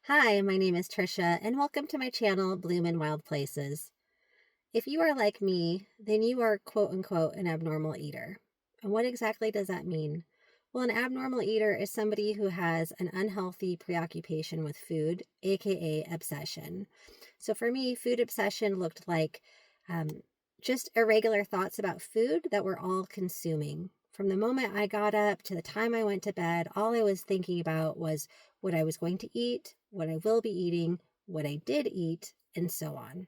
Hi, my name is Trisha, and welcome to my channel, Bloom in Wild Places. If you are like me, then you are quote unquote an abnormal eater. And what exactly does that mean? Well, an abnormal eater is somebody who has an unhealthy preoccupation with food, aka obsession. So for me, food obsession looked like um, just irregular thoughts about food that we're all consuming. From the moment I got up to the time I went to bed, all I was thinking about was what I was going to eat, what I will be eating, what I did eat, and so on.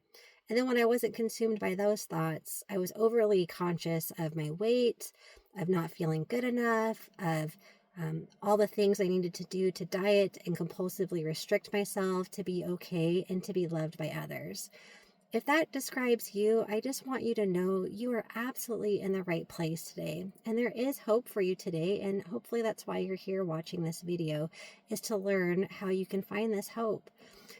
And then when I wasn't consumed by those thoughts, I was overly conscious of my weight, of not feeling good enough, of all the things I needed to do to diet and compulsively restrict myself to be okay and to be loved by others. If that describes you, I just want you to know you are absolutely in the right place today. And there is hope for you today. And hopefully that's why you're here watching this video, is to learn how you can find this hope.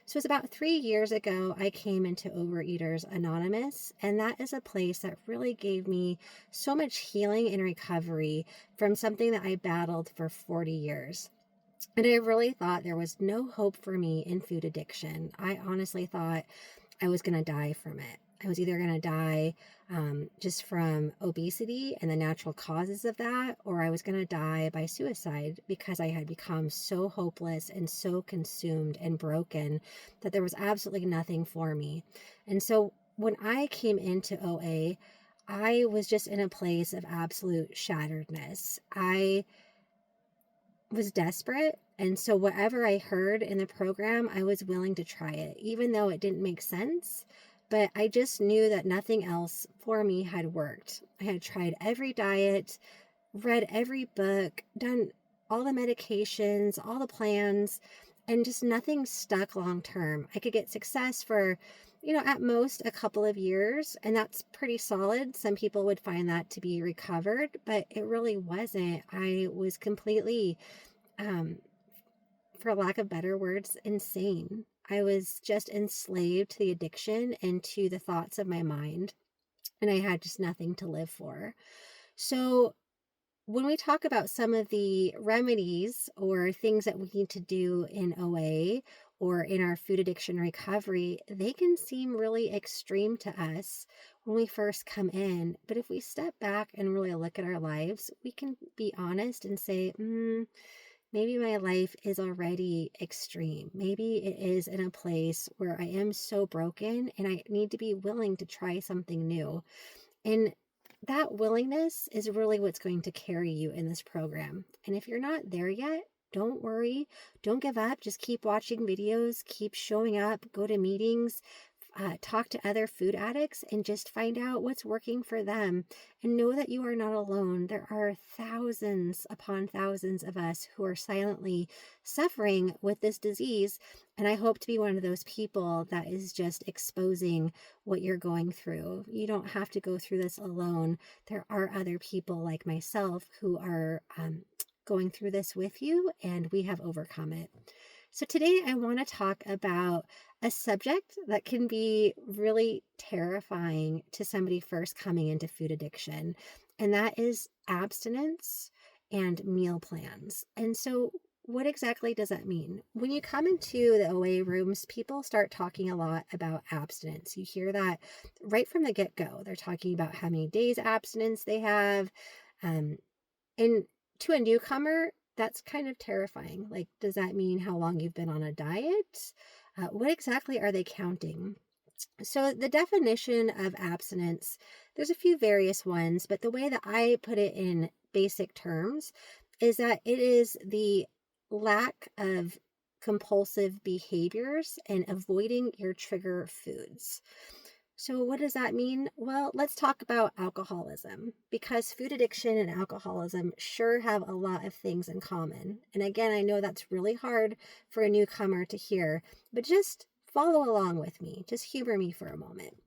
So it's about 3 years ago, I came into Overeaters Anonymous, and that is a place that really gave me so much healing and recovery from something that I battled for 40 years. And I really thought there was no hope for me in food addiction. I honestly thought I was going to die from it. I was either going to die just from obesity and the natural causes of that, or I was going to die by suicide because I had become so hopeless and so consumed and broken that there was absolutely nothing for me. And so when I came into OA, I was just in a place of absolute shatteredness. I was desperate. And so whatever I heard in the program, I was willing to try it, even though it didn't make sense. But I just knew that nothing else for me had worked. I had tried every diet, read every book, done all the medications, all the plans, and just nothing stuck long term. I could get success for, at most a couple of years, and that's pretty solid. Some people would find that to be recovered, but it really wasn't. I was completely, um, for lack of better words, insane. I was just enslaved to the addiction and to the thoughts of my mind, and I had just nothing to live for. So when we talk about some of the remedies or things that we need to do in OA or in our food addiction recovery, they can seem really extreme to us when we first come in. But if we step back and really look at our lives, we can be honest and say, maybe my life is already extreme. Maybe it is in a place where I am so broken and I need to be willing to try something new. And that willingness is really what's going to carry you in this program. And if you're not there yet, don't worry. Don't give up. Just keep watching videos, keep showing up, go to meetings, talk to other food addicts, and just find out what's working for them. And know that you are not alone. There are thousands upon thousands of us who are silently suffering with this disease. And I hope to be one of those people that is just exposing what you're going through. You don't have to go through this alone. There are other people like myself who are going through this with you, and we have overcome it. So today I want to talk about a subject that can be really terrifying to somebody first coming into food addiction, and that is abstinence and meal plans. And so what exactly does that mean? When you come into the OA rooms, people start talking a lot about abstinence. You hear that right from the get-go. They're talking about how many days abstinence they have. And to a newcomer, that's kind of terrifying. Like, does that mean how long you've been on a diet? What exactly are they counting? So the definition of abstinence, there's a few various ones, but the way that I put it in basic terms is that it is the lack of compulsive behaviors and avoiding your trigger foods. So what does that mean? Well, let's talk about alcoholism, because food addiction and alcoholism sure have a lot of things in common. And again, I know that's really hard for a newcomer to hear, but just follow along with me. Just humor me for a moment.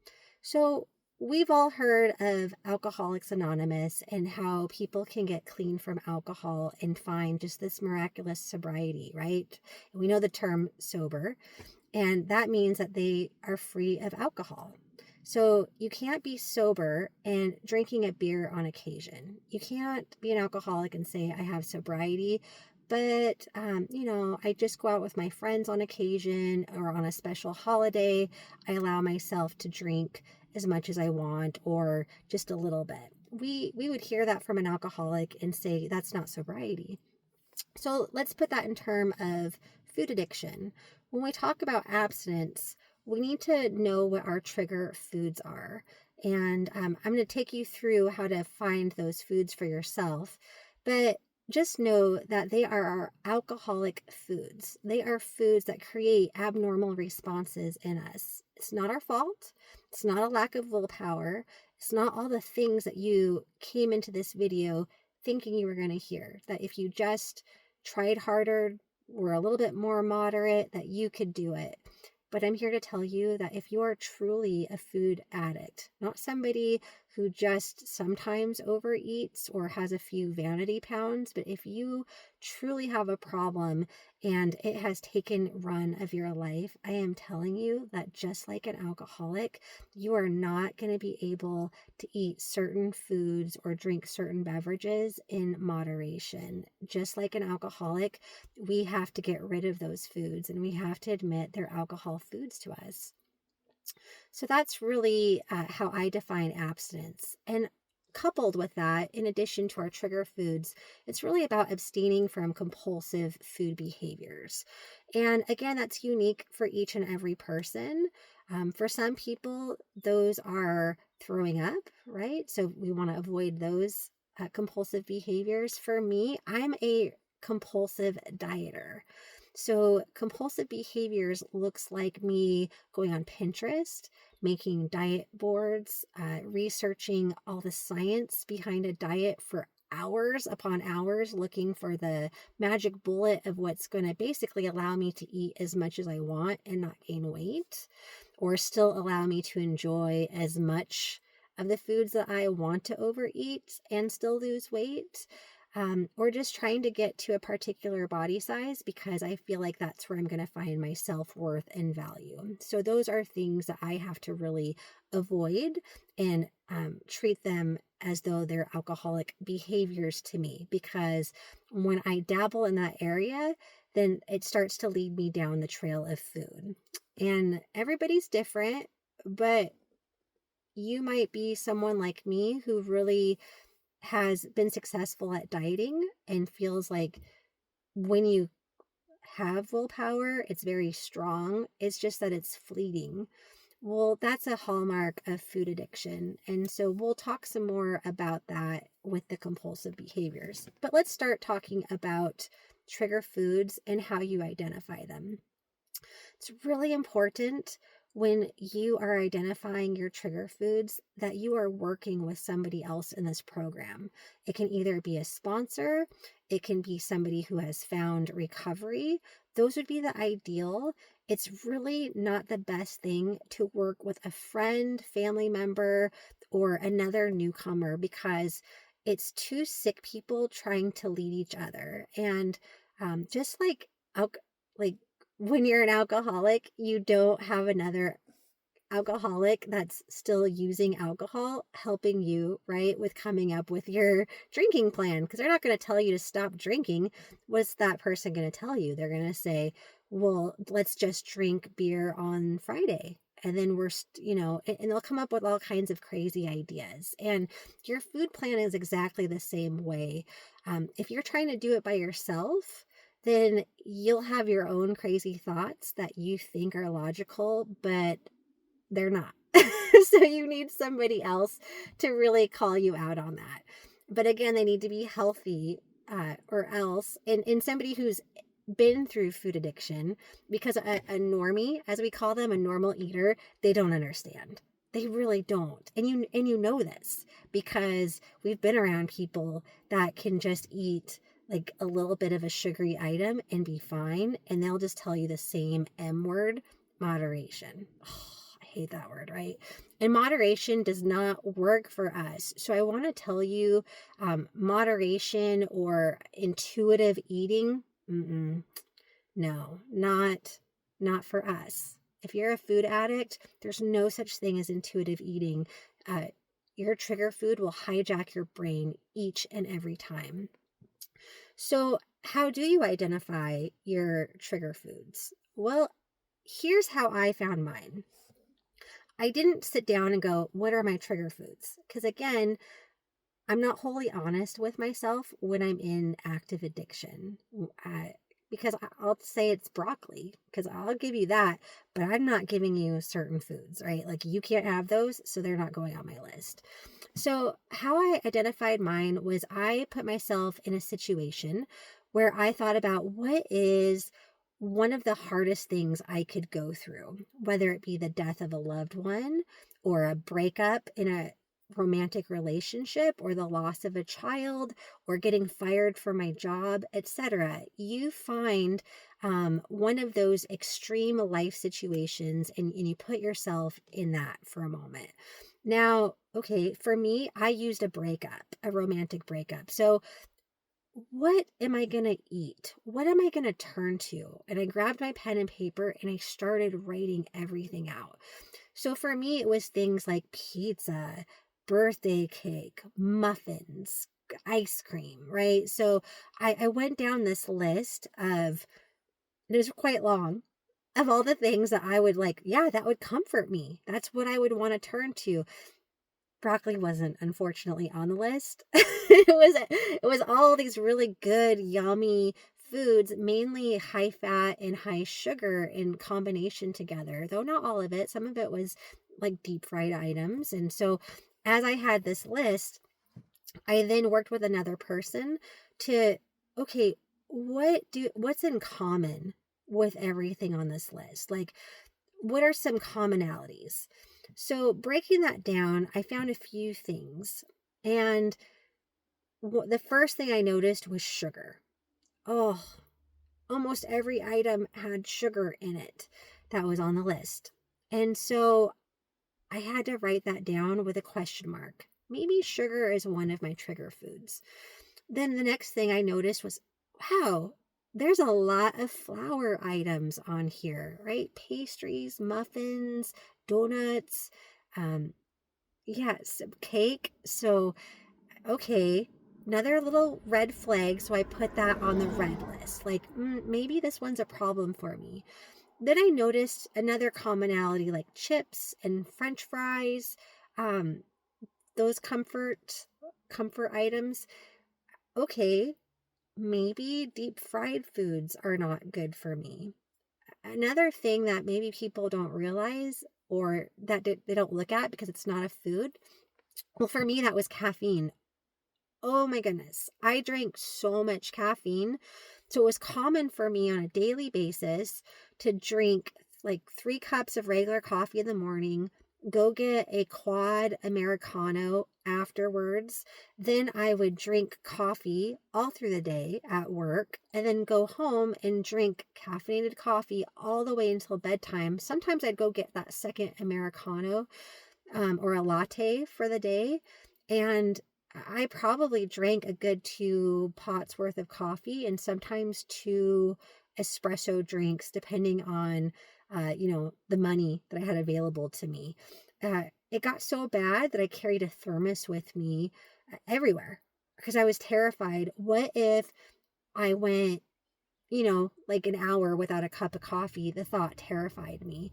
So we've all heard of Alcoholics Anonymous and how people can get clean from alcohol and find just this miraculous sobriety, right? And we know the term sober, and that means that they are free of alcohol. So you can't be sober and drinking a beer on occasion. You can't be an alcoholic and say, I have sobriety, but, I just go out with my friends on occasion or on a special holiday. I allow myself to drink as much as I want or just a little bit. We would hear that from an alcoholic and say that's not sobriety. So let's put that in terms of food addiction. When we talk about abstinence, we need to know what our trigger foods are. And I'm going to take you through how to find those foods for yourself. But just know that they are our alcoholic foods. They are foods that create abnormal responses in us. It's not our fault. It's not a lack of willpower. It's not all the things that you came into this video thinking you were going to hear. That if you just tried harder, were a little bit more moderate, that you could do it. But I'm here to tell you that if you are truly a food addict, not somebody who just sometimes overeats or has a few vanity pounds, but if you truly have a problem and it has taken run of your life, I am telling you that just like an alcoholic, you are not going to be able to eat certain foods or drink certain beverages in moderation. Just like an alcoholic, we have to get rid of those foods and we have to admit they're alcohol foods to us. So that's really how I define abstinence. And coupled with that, in addition to our trigger foods, it's really about abstaining from compulsive food behaviors. And again, that's unique for each and every person. For some people, those are throwing up, right? So we want to avoid those compulsive behaviors. For me, I'm a compulsive dieter. So compulsive behaviors looks like me going on Pinterest, making diet boards, researching all the science behind a diet for hours upon hours, looking for the magic bullet of what's going to basically allow me to eat as much as I want and not gain weight, or still allow me to enjoy as much of the foods that I want to overeat and still lose weight. Or just trying to get to a particular body size because I feel like that's where I'm going to find my self-worth and value. So those are things that I have to really avoid and treat them as though they're alcoholic behaviors to me, because when I dabble in that area, then it starts to lead me down the trail of food. And everybody's different, but you might be someone like me who really has been successful at dieting and feels like when you have willpower, it's very strong. It's just that it's fleeting. Well, that's a hallmark of food addiction. And so we'll talk some more about that with the compulsive behaviors. But let's start talking about trigger foods and how you identify them. It's really important when you are identifying your trigger foods that you are working with somebody else in this program. It can either be a sponsor, it can be somebody who has found recovery. Those would be the ideal. It's really not the best thing to work with a friend, family member, or another newcomer, because it's two sick people trying to lead each other. And just like when you're an alcoholic, you don't have another alcoholic that's still using alcohol helping you, right, with coming up with your drinking plan, because they're not going to tell you to stop drinking. What's that person going to tell you? They're going to say, well, let's just drink beer on Friday. And then and they'll come up with all kinds of crazy ideas. And your food plan is exactly the same way. If you're trying to do it by yourself, then you'll have your own crazy thoughts that you think are logical, but they're not. So you need somebody else to really call you out on that. But again, they need to be healthy or else, and somebody who's been through food addiction, because a normie, as we call them, a normal eater, they don't understand. They really don't. And you know this because we've been around people that can just eat like a little bit of a sugary item and be fine. And they'll just tell you the same M word, moderation. Oh, I hate that word, right? And moderation does not work for us. So I want to tell you, moderation or intuitive eating, no, not for us. If you're a food addict, there's no such thing as intuitive eating. Your trigger food will hijack your brain each and every time. So how do you identify your trigger foods? Well, here's how I found mine. I didn't sit down and go, what are my trigger foods? Because again, I'm not wholly honest with myself when I'm in active addiction. Because I'll say it's broccoli, because I'll give you that, but I'm not giving you certain foods, right? Like you can't have those, so they're not going on my list. So, how I identified mine was I put myself in a situation where I thought about what is one of the hardest things I could go through, whether it be the death of a loved one or a breakup in a romantic relationship or the loss of a child or getting fired from my job, etc. You find one of those extreme life situations and you put yourself in that for a moment. Now, okay, for me, I used a breakup, a romantic breakup. So, what am I going to eat? What am I going to turn to? And I grabbed my pen and paper and I started writing everything out. So, for me, it was things like pizza, birthday cake, muffins, ice cream, right? So, I went down this list of, it was quite long, of all the things that I would like, yeah, that would comfort me. That's what I would want to turn to. Broccoli wasn't unfortunately on the list. It was all these really good, yummy foods, mainly high fat and high sugar in combination together, though not all of it. Some of it was like deep fried items. And so as I had this list, I then worked with another person to, okay, what's in common with everything on this list? Like, what are some commonalities? So, breaking that down, I found a few things. And the first thing I noticed was sugar. Oh, almost every item had sugar in it that was on the list. And so I had to write that down with a question mark. Maybe sugar is one of my trigger foods. Then the next thing I noticed was, wow, there's a lot of flour items on here, right? Pastries, muffins, donuts, um, yes, cake. So, okay, another little red flag. So I put that on the red list. Like, maybe this one's a problem for me. Then I noticed another commonality like chips and French fries, um, those comfort items. Okay, maybe deep fried foods are not good for me. Another thing that maybe people don't realize or that they don't look at because it's not a food. Well, for me, that was caffeine. Oh my goodness. I drank so much caffeine. So it was common for me on a daily basis to drink like 3 cups of regular coffee in the morning, go get a quad Americano afterwards. Then I would drink coffee all through the day at work and then go home and drink caffeinated coffee all the way until bedtime. Sometimes I'd go get that second Americano or a latte for the day. And I probably drank a good 2 pots worth of coffee and sometimes 2 espresso drinks, depending on, the money that I had available to me. It got so bad that I carried a thermos with me everywhere because I was terrified. What if I went, like an hour without a cup of coffee? The thought terrified me.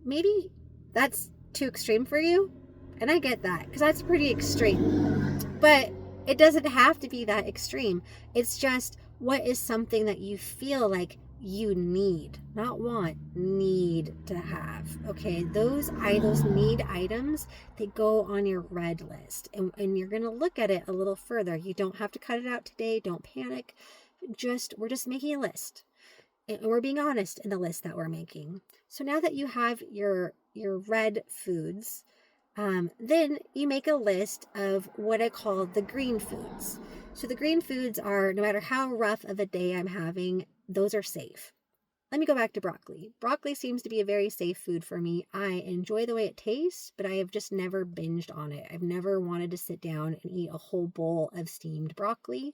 Maybe that's too extreme for you. And I get that because that's pretty extreme. But it doesn't have to be that extreme. It's just what is something that you feel like you need, not want, need to have. Okay, those need items, they go on your red list. And you're going to look at it a little further. You don't have to cut it out today. Don't panic. We're just making a list. And we're being honest in the list that we're making. So now that you have your red foods, then you make a list of what I call the green foods. So the green foods are, no matter how rough of a day I'm having, those are safe. Let me go back to broccoli. Broccoli seems to be a very safe food for me. I enjoy the way it tastes, but I have just never binged on it. I've never wanted to sit down and eat a whole bowl of steamed broccoli.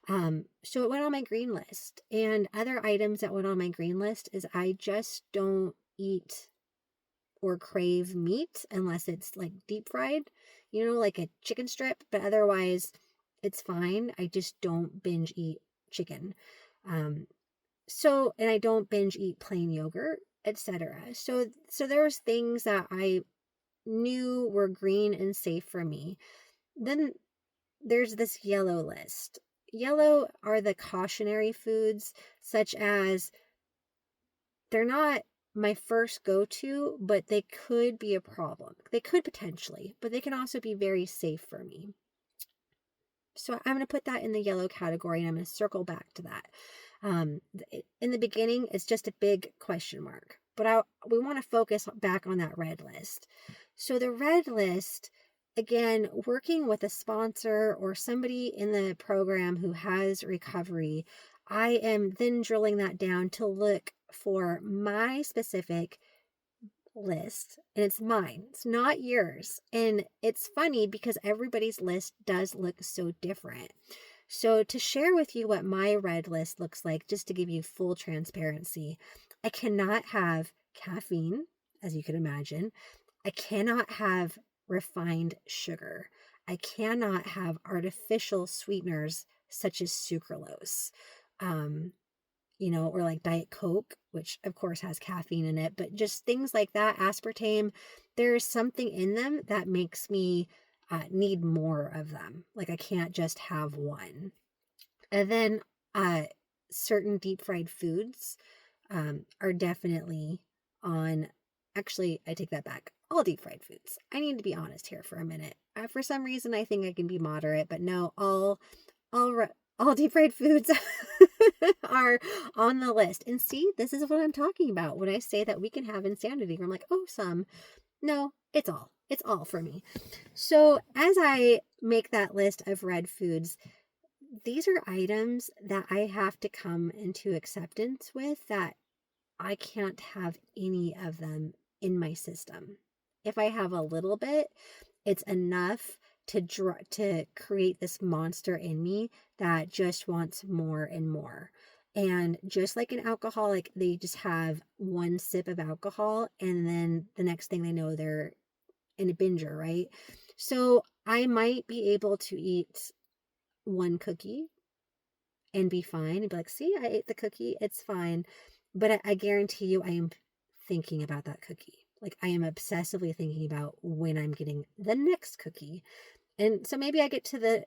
So it went on my green list. And other items that went on my green list is I just don't eat or crave meat unless it's like deep fried, like a chicken strip, but otherwise it's fine. I just don't binge eat chicken. Um, and I don't binge eat plain yogurt, etc. So there was things that I knew were green and safe for me. Then there's this yellow list. Yellow are the cautionary foods, such as they're not my first go-to, but they could be a problem. They could potentially, but they can also be very safe for me. So I'm going to put that in the yellow category, and I'm going to circle back to that. In the beginning, it's just a big question mark, but we want to focus back on that red list. So the red list, again, working with a sponsor or somebody in the program who has recovery, I am then drilling that down to look for my specific list, and it's mine. It's not yours. And it's funny because everybody's list does look so different. So to share with you what my red list looks like, just to give you full transparency, I cannot have caffeine, as you can imagine. I cannot have refined sugar. I cannot have artificial sweeteners such as sucralose. Or like Diet Coke, which of course has caffeine in it, but just things like that, aspartame, there's something in them that makes me need more of them. Like I can't just have one. And then certain deep fried foods are definitely on, actually, I take that back. All deep fried foods. I need to be honest here for a minute. For some reason, I think I can be moderate, but no, all deep fried foods are on the list. And see, this is what I'm talking about when I say that we can have insanity. I'm like, oh, some. No, it's all. It's all for me. So as I make that list of red foods, these are items that I have to come into acceptance with, that I can't have any of them in my system. If I have a little bit, it's enough to create this monster in me that just wants more and more. And just like an alcoholic, they just have one sip of alcohol and then the next thing they know, they're in a binger, right? So I might be able to eat one cookie and be fine and be like, see, I ate the cookie, it's fine. But I guarantee you, I am thinking about that cookie. Like I am obsessively thinking about when I'm getting the next cookie. And so maybe I get to the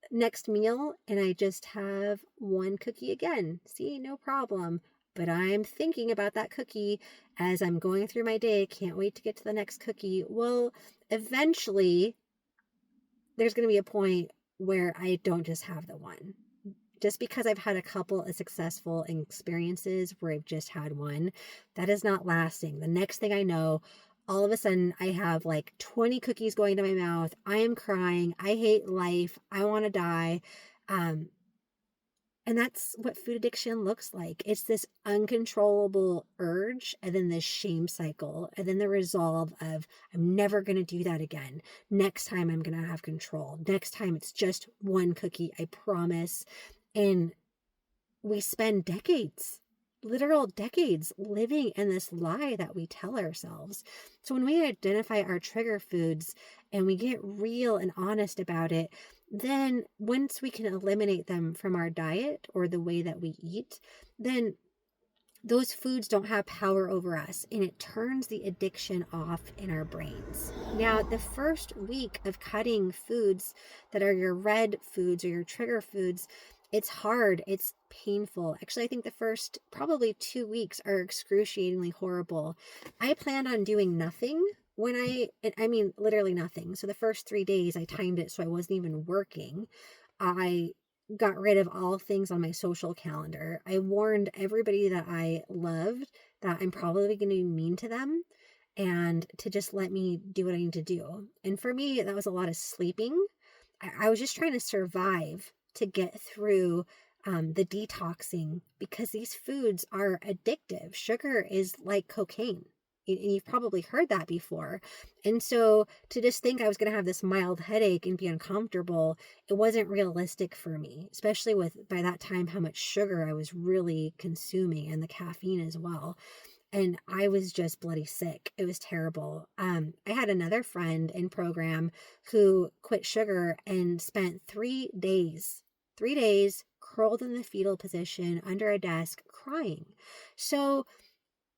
next meal and I just have one cookie again. See, no problem. But I'm thinking about that cookie as I'm going through my day. Can't wait to get to the next cookie. Well, eventually there's going to be a point where I don't just have the one. Just because I've had a couple of successful experiences where I've just had one, that is not lasting. The next thing I know, all of a sudden I have like 20 cookies going to my mouth. I am crying. I hate life. I want to die. And that's what food addiction looks like. It's this uncontrollable urge, and then this shame cycle, and then the resolve of, I'm never going to do that again. Next time I'm going to have control. Next time it's just one cookie, I promise. And we spend decades, literal decades, living in this lie that we tell ourselves. So when we identify our trigger foods and we get real and honest about it, then once we can eliminate them from our diet or the way that we eat, then those foods don't have power over us, and it turns the addiction off in our brains. Now, the first week of cutting foods that are your red foods or your trigger foods, it's hard. It's painful. Actually, I think the first probably 2 weeks are excruciatingly horrible. I planned on doing nothing I mean, literally nothing. So the first 3 days I timed it so I wasn't even working. I got rid of all things on my social calendar. I warned everybody that I loved that I'm probably going to be mean to them and to just let me do what I need to do. And for me, that was a lot of sleeping. I was just trying to survive to get through the detoxing, because these foods are addictive. Sugar is like cocaine. And you've probably heard that before. And so to just think I was going to have this mild headache and be uncomfortable, it wasn't realistic for me, especially with, by that time, how much sugar I was really consuming and the caffeine as well. And I was just bloody sick. It was terrible. I had another friend in program who quit sugar and spent 3 days curled in the fetal position under a desk crying. So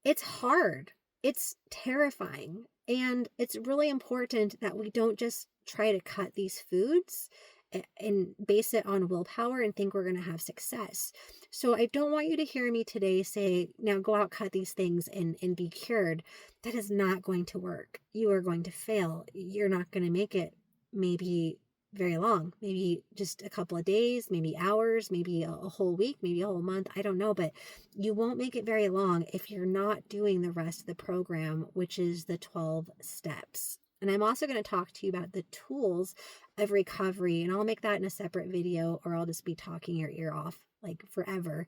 it's hard. It's terrifying. And it's really important that we don't just try to cut these foods and base it on willpower and think we're going to have success. So I don't want you to hear me today say, now go out, cut these things and be cured. That is not going to work. You are going to fail. You're not going to make it maybe very long, maybe just a couple of days, maybe hours, maybe a whole week, maybe a whole month. I don't know, but you won't make it very long if you're not doing the rest of the program, which is the 12 steps. And I'm also going to talk to you about the tools of recovery, and I'll make that in a separate video, or I'll just be talking your ear off like forever.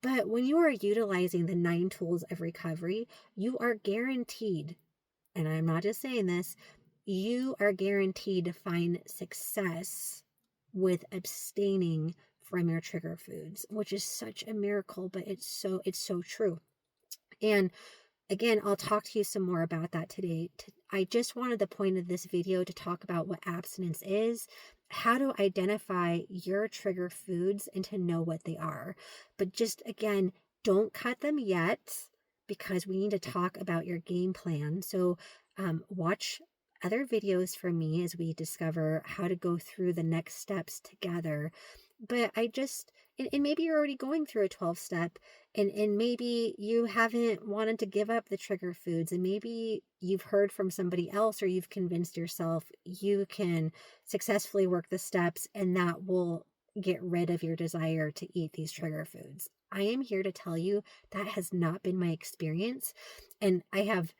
But when you are utilizing the 9 tools of recovery, you are guaranteed, and I'm not just saying this, you are guaranteed to find success with abstaining from your trigger foods, which is such a miracle, but it's so true. And again, I'll talk to you some more about that today. I just wanted the point of this video to talk about what abstinence is, how to identify your trigger foods and to know what they are. But just again, don't cut them yet, because we need to talk about your game plan. So watch other videos from me as we discover how to go through the next steps together. But and maybe you're already going through a 12-step, and maybe you haven't wanted to give up the trigger foods, and maybe you've heard from somebody else, or you've convinced yourself you can successfully work the steps, and that will get rid of your desire to eat these trigger foods. I am here to tell you that has not been my experience, and I have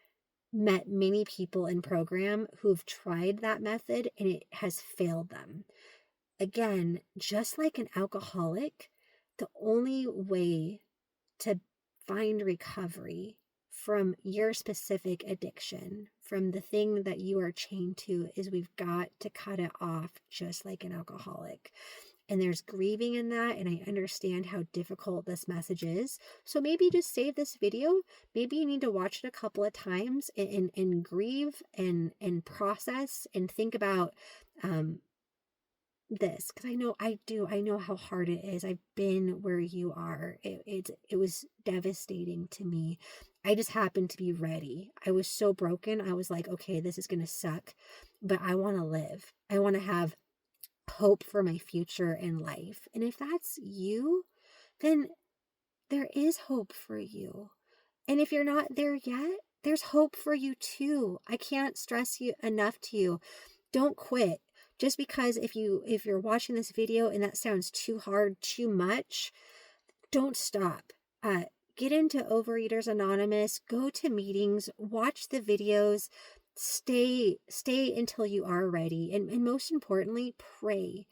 met many people in program who've tried that method and it has failed them. Again, just like an alcoholic, the only way to find recovery from your specific addiction, from the thing that you are chained to, is we've got to cut it off, just like an alcoholic. And there's grieving in that, and I understand how difficult this message is. So maybe just save this video. Maybe you need to watch it a couple of times and grieve and process and think about this, because I know how hard it is. I've been where you are. It was devastating to me. I just happened to be ready. I was so broken. I was like, okay, this is going to suck, but I want to live. I want to have hope for my future in life. And if that's you, then there is hope for you. And if you're not there yet, there's hope for you too. I can't stress you enough to you. Don't quit. Just because if you're watching this video and that sounds too hard, too much, don't stop. Get into Overeaters Anonymous, go to meetings, watch the videos, stay until you are ready. And most importantly, pray.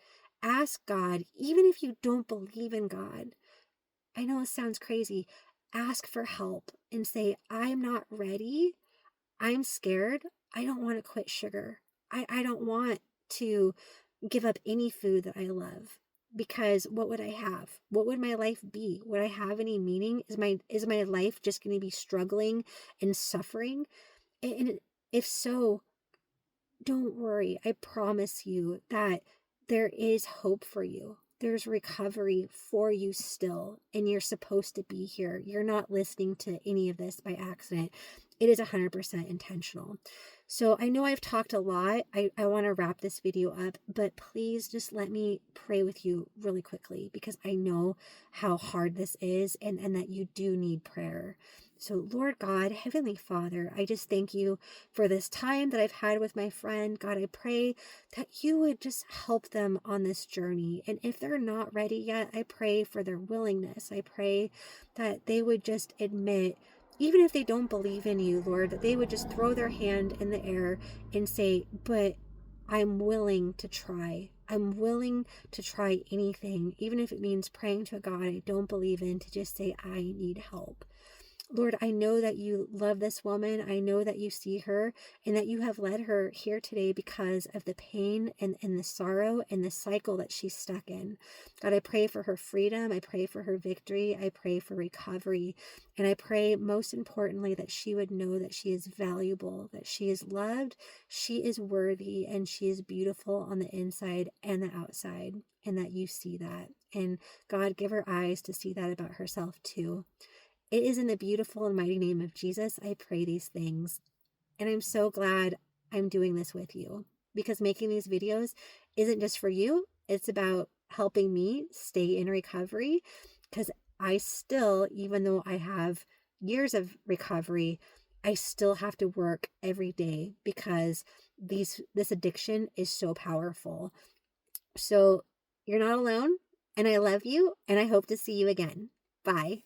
Ask God, even if you don't believe in God. I know it sounds crazy. Ask for help and say, I'm not ready. I'm scared. I don't want to quit sugar. I don't want to give up any food that I love, because what would I have? What would my life be? Would I have any meaning? Is my life just going to be struggling and suffering? And if so, don't worry. I promise you that there is hope for you. There's recovery for you still, and you're supposed to be here. You're not listening to any of this by accident. It is 100% intentional. So I know I've talked a lot. I want to wrap this video up, but please just let me pray with you really quickly, because I know how hard this is and that you do need prayer. So Lord God, Heavenly Father, I just thank you for this time that I've had with my friend. God, I pray that you would just help them on this journey. And if they're not ready yet, I pray for their willingness. I pray that they would just admit, even if they don't believe in you, Lord, that they would just throw their hand in the air and say, but I'm willing to try. I'm willing to try anything, even if it means praying to a God I don't believe in, to just say, I need help. Lord, I know that you love this woman. I know that you see her and that you have led her here today because of the pain and the sorrow and the cycle that she's stuck in. God, I pray for her freedom. I pray for her victory. I pray for recovery. And I pray most importantly that she would know that she is valuable, that she is loved, she is worthy, and she is beautiful on the inside and the outside, and that you see that. And God, give her eyes to see that about herself too. It is in the beautiful and mighty name of Jesus I pray these things. And I'm so glad I'm doing this with you, because making these videos isn't just for you. It's about helping me stay in recovery, because I still, even though I have years of recovery, I still have to work every day because this addiction is so powerful. So you're not alone, and I love you, and I hope to see you again. Bye.